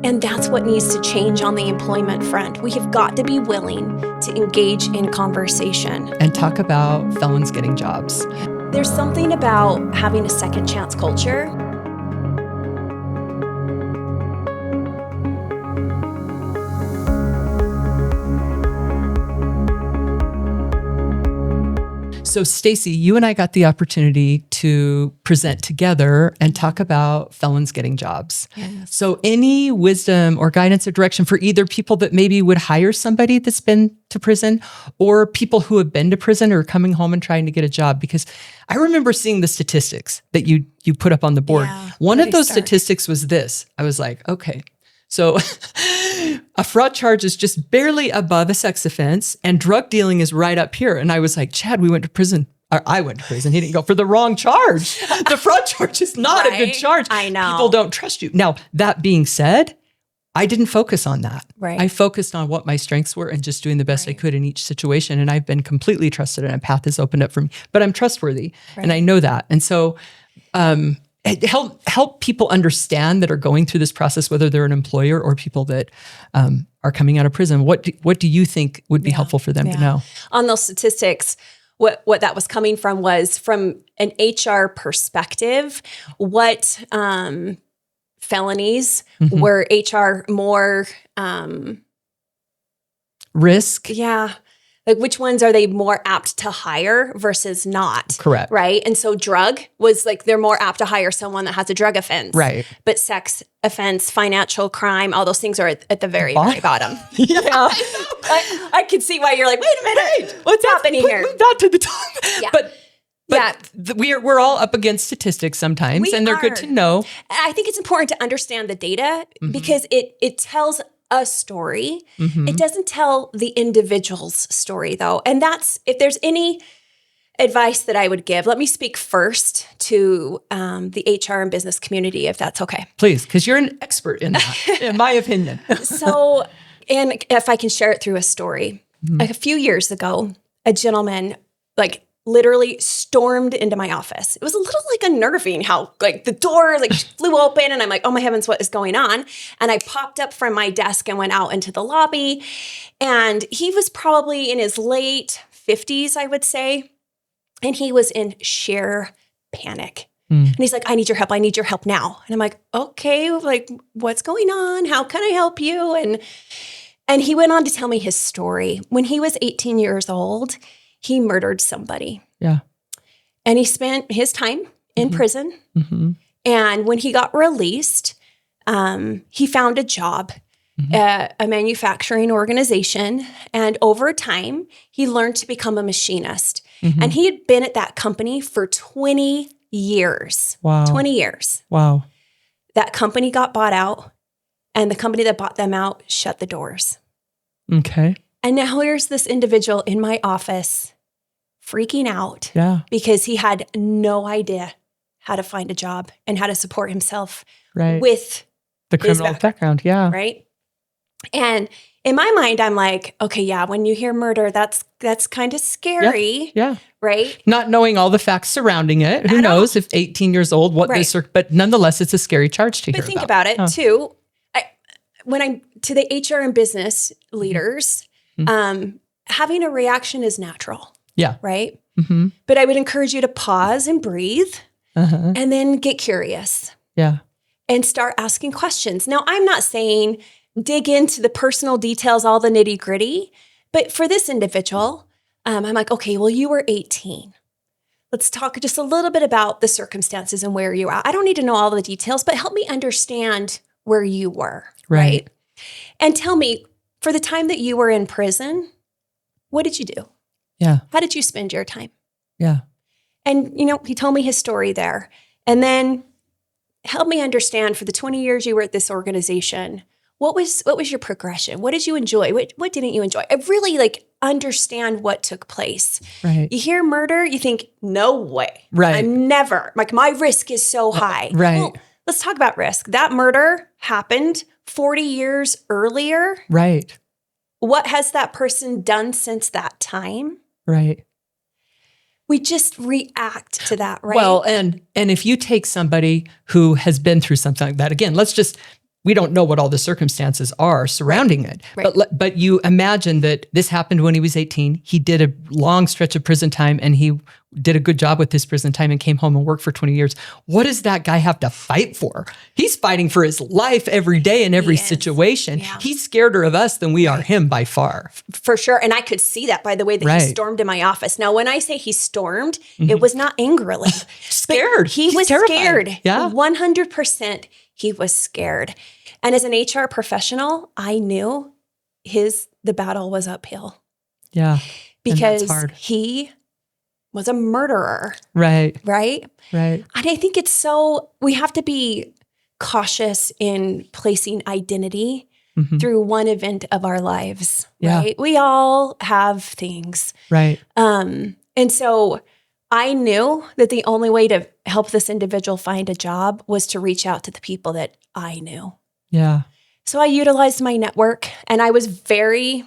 And that's what needs to change on the employment front. We have got to be willing to engage in conversation. And talk about felons getting jobs. There's something about having a second chance culture. So Stacee, you and I got the opportunity to present together and talk about felons getting jobs. Yes. So any wisdom or guidance or direction for either people that maybe would hire somebody that's been to prison or people who have been to prison or coming home and trying to get a job? Because I remember seeing the statistics that you put up on the board. Yeah, One of those statistics was this. I was like, okay, so a fraud charge is just barely above a sex offense and drug dealing is right up here. And I was like, Chad, we went to prison. Or I went to prison. He didn't go for the wrong charge. The fraud charge is not a good charge. I know. People don't trust you. Now, that being said, I didn't focus on that. Right. I focused on what my strengths were and just doing the best I could in each situation. And I've been completely trusted and a path has opened up for me, but I'm trustworthy and I know that. And so, help people understand that are going through this process, whether they're an employer or people that are coming out of prison. What do you think would be helpful for them to know? On those statistics, what that was coming from was from an HR perspective, what felonies were HR more risk? Yeah. Like which ones are they more apt to hire versus not? Correct. Right. And so drug was like, they're more apt to hire someone that has a drug offense. Right. But sex offense, financial crime, all those things are at the very, very bottom. Yeah. I could see why you're like, wait a minute. What's happening here? Move that to the top. Yeah. But we're all up against statistics sometimes, and they're good to know. I think it's important to understand the data because it tells a story. It doesn't tell the individual's story though. And that's, if there's any advice that I would give, let me speak first to the HR and business community, if that's okay. Please, because you're an expert in that, in my opinion. So, and if I can share it through a story, a few years ago, a gentleman literally stormed into my office. It was a little unnerving how the door flew open and I'm like, oh my heavens, what is going on? And I popped up from my desk and went out into the lobby. And he was probably in his late 50s, I would say. And he was in sheer panic. And he's like, I need your help. I need your help now. And I'm like, okay, what's going on? How can I help you? And he went on to tell me his story. When he was 18 years old, he murdered somebody. Yeah. And he spent his time in prison. And when he got released, he found a job at a manufacturing organization. And over time, he learned to become a machinist. And he had been at that company for 20 years. Wow. 20 years. Wow. That company got bought out. And the company that bought them out shut the doors. Okay. And now here's this individual in my office freaking out because he had no idea how to find a job and how to support himself with the criminal background. Yeah. Right. And in my mind, I'm like, okay, yeah, when you hear murder, that's kind of scary. Yeah. Right. Not knowing all the facts surrounding it. Who knows if 18 years old, what this, but nonetheless, it's a scary charge to hear about. But think about it too. When I'm to the HR and business leaders, having a reaction is natural. Yeah. Right. But I would encourage you to pause and breathe and then get curious. Yeah. And start asking questions. Now, I'm not saying dig into the personal details, all the nitty gritty, but for this individual, I'm like, okay, well, you were 18. Let's talk just a little bit about the circumstances and where you are. I don't need to know all the details, but help me understand where you were. Right. And tell me, for the time that you were in prison, what did you do? Yeah. How did you spend your time? Yeah. And, he told me his story there. And then help me understand, for the 20 years you were at this organization, what was your progression? What did you enjoy? What didn't you enjoy? I really understand what took place. Right. You hear murder, you think, no way. Right. I'm never, my risk is so high. Right. Well, let's talk about risk. That murder happened 40 years earlier. Right. What has that person done since that time? Right. We just react to that, right? Well, and if you take somebody who has been through something like that, again, let's just we don't know what all the circumstances are surrounding it. Right. But you imagine that this happened when he was 18. He did a long stretch of prison time, and he did a good job with his prison time and came home and worked for 20 years. What does that guy have to fight for? He's fighting for his life every day in every situation. Yeah. He's scareder of us than we are him by far. For sure. And I could see that by the way that he stormed in my office. Now, when I say he stormed, it was not angrily. Scared. He was terrified. Scared. Yeah. 100%. He was scared. And as an HR professional, I knew the battle was uphill. Yeah. Because he was a murderer. Right. Right? Right. And I think we have to be cautious in placing identity through one event of our lives. Right? We all have things. Right. And so I knew that the only way to help this individual find a job was to reach out to the people that I knew. Yeah. So I utilized my network, and I was very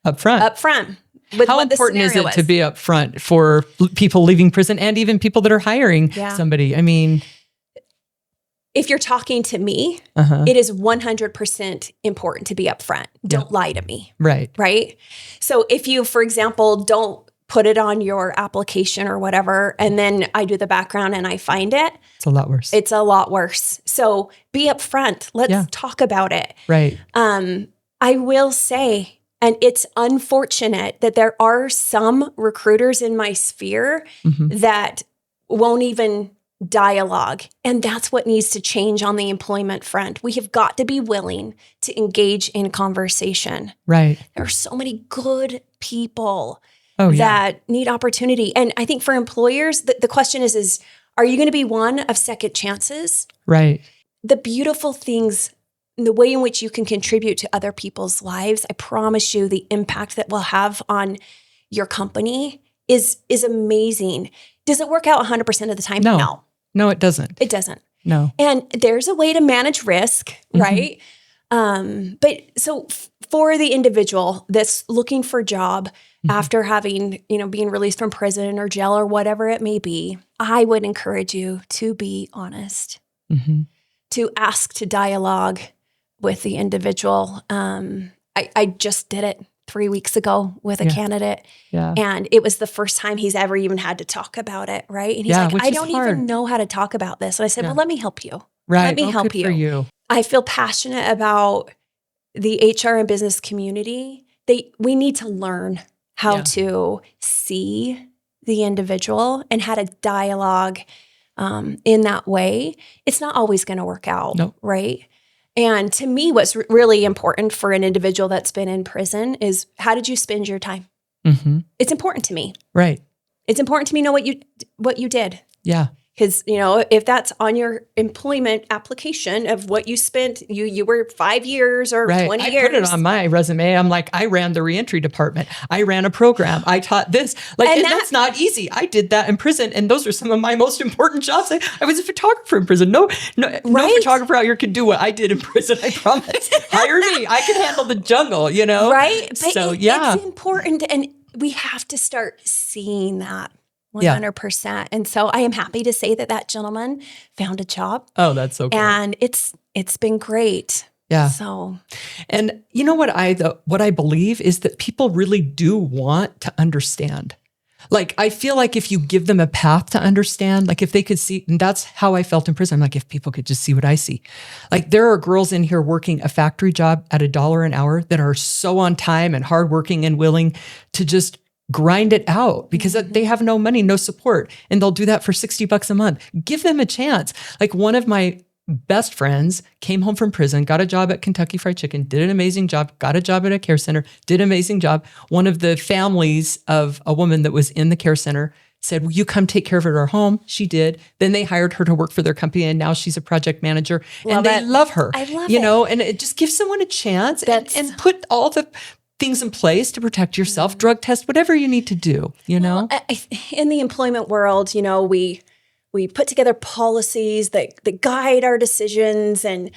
upfront. With How important is it to be upfront for people leaving prison and even people that are hiring somebody? I mean, if you're talking to me, it is 100% important to be upfront. Don't lie to me. Right. Right. So if you, for example, don't put it on your application or whatever, and then I do the background and I find it. It's a lot worse. It's a lot worse. So be upfront. Let's talk about it. Right. I will say, and it's unfortunate that there are some recruiters in my sphere that won't even dialogue. And that's what needs to change on the employment front. We have got to be willing to engage in conversation. Right. There are so many good people that need opportunity. And I think for employers, the question is, are you going to be one of second chances? Right. The beautiful things, the way in which you can contribute to other people's lives, I promise you the impact that will have on your company is amazing. Does it work out 100% of the time? No. No, it doesn't. It doesn't. No. And there's a way to manage risk, right? But so for the individual that's looking for a job after having, being released from prison or jail or whatever it may be, I would encourage you to be honest, to ask to dialogue with the individual. I just did it 3 weeks ago with a candidate. Yeah. And it was the first time he's ever even had to talk about it, right? And he's like, I don't even know how to talk about this. And I said, well, let me help you. Right. Let me help you. For you. I feel passionate about the HR and business community. We need to learn how to see the individual and how to dialogue in that way. It's not always going to work out, right? And to me, what's really important for an individual that's been in prison is, how did you spend your time? It's important to me. Right. It's important to me to know what you did. Yeah. Because, if that's on your employment application of what you spent, you were 5 years or 20 years. I put it on my resume. I'm like, I ran the reentry department. I ran a program. I taught this. And that's not easy. I did that in prison. And those are some of my most important jobs. I was a photographer in prison. No photographer out here can do what I did in prison. I promise. Hire me. I can handle the jungle, Right. But so, it's important. And we have to start seeing that. 100%. And so I am happy to say that gentleman found a job. Oh, that's so cool. And it's been great. Yeah. So, and you know what I believe is that people really do want to understand. Like, I feel like if you give them a path to understand, like if they could see, and that's how I felt in prison. I'm like, if people could just see what I see. Like, there are girls in here working a factory job at $1 an hour that are so on time and hardworking and willing to just grind it out because they have no money, no support. And they'll do that for $60 a month. Give them a chance. Like, one of my best friends came home from prison, got a job at Kentucky Fried Chicken, did an amazing job, got a job at a care center, did an amazing job. One of the families of a woman that was in the care center said, will you come take care of her at our home? She did. Then they hired her to work for their company, and now she's a project manager. They love her. I love it. And it just gives someone a chance and put all the things in place to protect yourself, drug test, whatever you need to do, Well, in the employment world, we put together policies that guide our decisions. And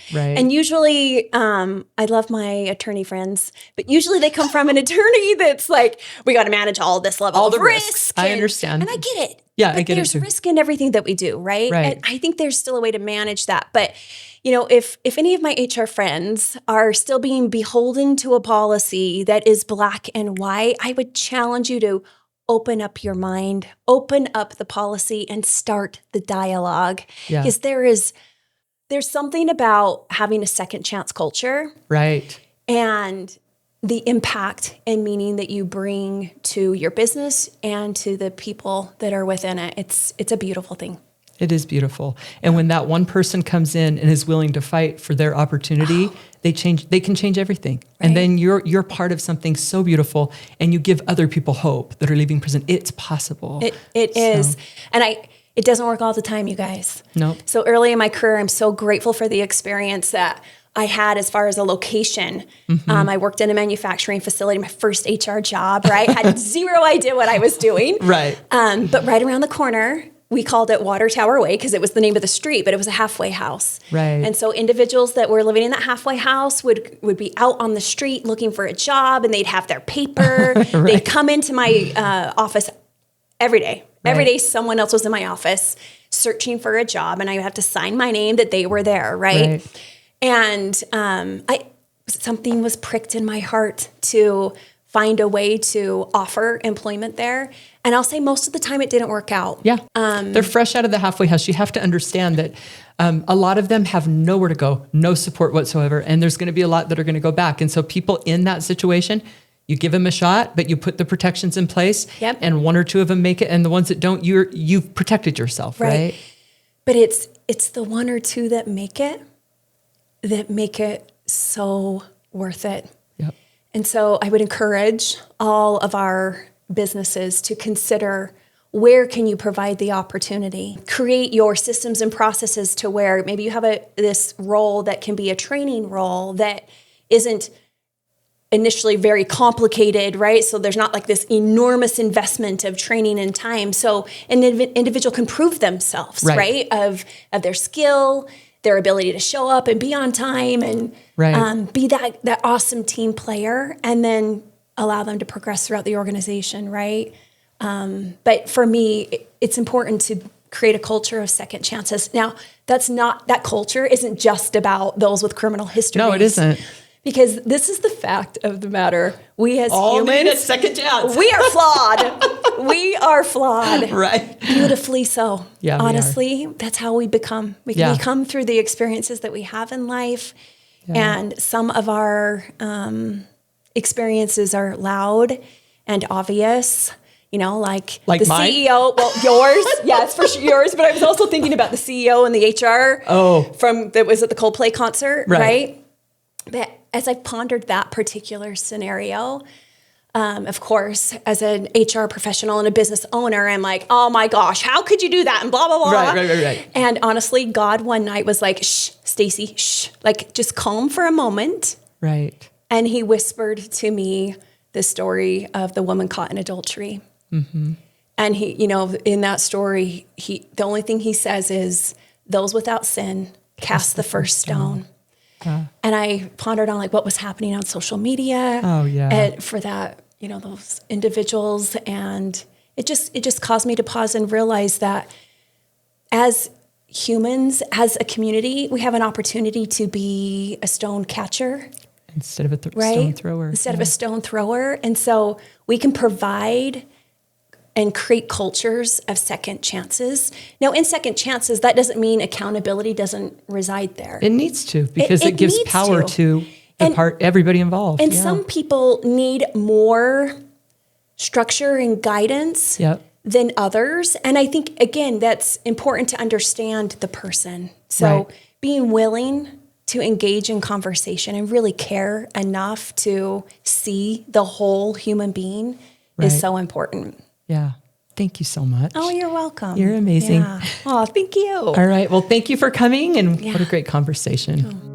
usually, I love my attorney friends, but usually they come from an attorney that's like, we got to manage all this level of risk. I understand. And I get it. Yeah, I get it too. There's risk in everything that we do, right? And I think there's still a way to manage that. But if any of my HR friends are still being beholden to a policy that is black and white, I would challenge you to open up your mind, open up the policy, and start the dialogue. Yeah. Because there's something about having a second chance culture. Right. And the impact and meaning that you bring to your business and to the people that are within it. It's a beautiful thing. It is beautiful. And when that one person comes in and is willing to fight for their opportunity, they can change everything. Right. And then you're part of something so beautiful, and you give other people hope that are leaving prison. It's possible. It is. And it doesn't work all the time, you guys. No. So early in my career, I'm so grateful for the experience that I had as far as a location. I worked in a manufacturing facility, my first HR job, right? Had zero idea what I was doing. Right. But right around the corner, we called it Water Tower Way because it was the name of the street, but it was a halfway house. Right. And so individuals that were living in that halfway house would be out on the street looking for a job, and they'd have their paper. Right. They'd come into my office every day. Right. Every day someone else was in my office searching for a job, and I would have to sign my name that they were there, right? And something was pricked in my heart to find a way to offer employment there. And I'll say most of the time it didn't work out. Yeah. They're fresh out of the halfway house. You have to understand that a lot of them have nowhere to go, no support whatsoever. And there's going to be a lot that are going to go back. And so people in that situation, you give them a shot, but you put the protections in place. Yep. And one or two of them make it. And the ones that don't, you've protected yourself, right? But it's the one or two that make it so worth it. Yep. And so I would encourage all of our businesses to consider, where can you provide the opportunity? Create your systems and processes to where maybe you have this role that can be a training role that isn't initially very complicated, right? So there's not like this enormous investment of training and time. So an individual can prove themselves, right? Of their skill, their ability to show up and be on time and be that awesome team player, and then allow them to progress throughout the organization, right? But for me, it's important to create a culture of second chances. Now, that culture isn't just about those with criminal histories. No, it isn't. Because this is the fact of the matter. We as humans need a second chance. We are flawed. We are flawed. Right. Beautifully so. Yeah, honestly, that's how we become. We become through the experiences that we have in life. Yeah. And some of our experiences are loud and obvious. Like the mine? CEO. Well, yours. Yes, for sure yours. But I was also thinking about the CEO and the HR that was at the Coldplay concert, right? But as I pondered that particular scenario, of course, as an HR professional and a business owner, I'm like, oh my gosh, how could you do that? And blah, blah, blah. Right. And honestly, God one night was like, shh, Stacey, shh, like just calm for a moment. Right. And he whispered to me the story of the woman caught in adultery. Mm-hmm. And he, in that story, the only thing he says is, those without sin cast the first stone. And I pondered on what was happening on social media. Oh yeah. And for that, those individuals, and it just caused me to pause and realize that as humans, as a community, we have an opportunity to be a stone catcher instead of a stone thrower. Instead of a stone thrower, and so we can provide and create cultures of second chances. Now, in second chances, that doesn't mean accountability doesn't reside there. It needs to, because it gives power to everybody involved. And some people need more structure and guidance than others. And I think, again, that's important to understand the person. So being willing to engage in conversation and really care enough to see the whole human being is so important. Yeah. Thank you so much. Oh, you're welcome. You're amazing. Yeah. Oh, thank you. All right. Well, thank you for coming, and what a great conversation. Oh.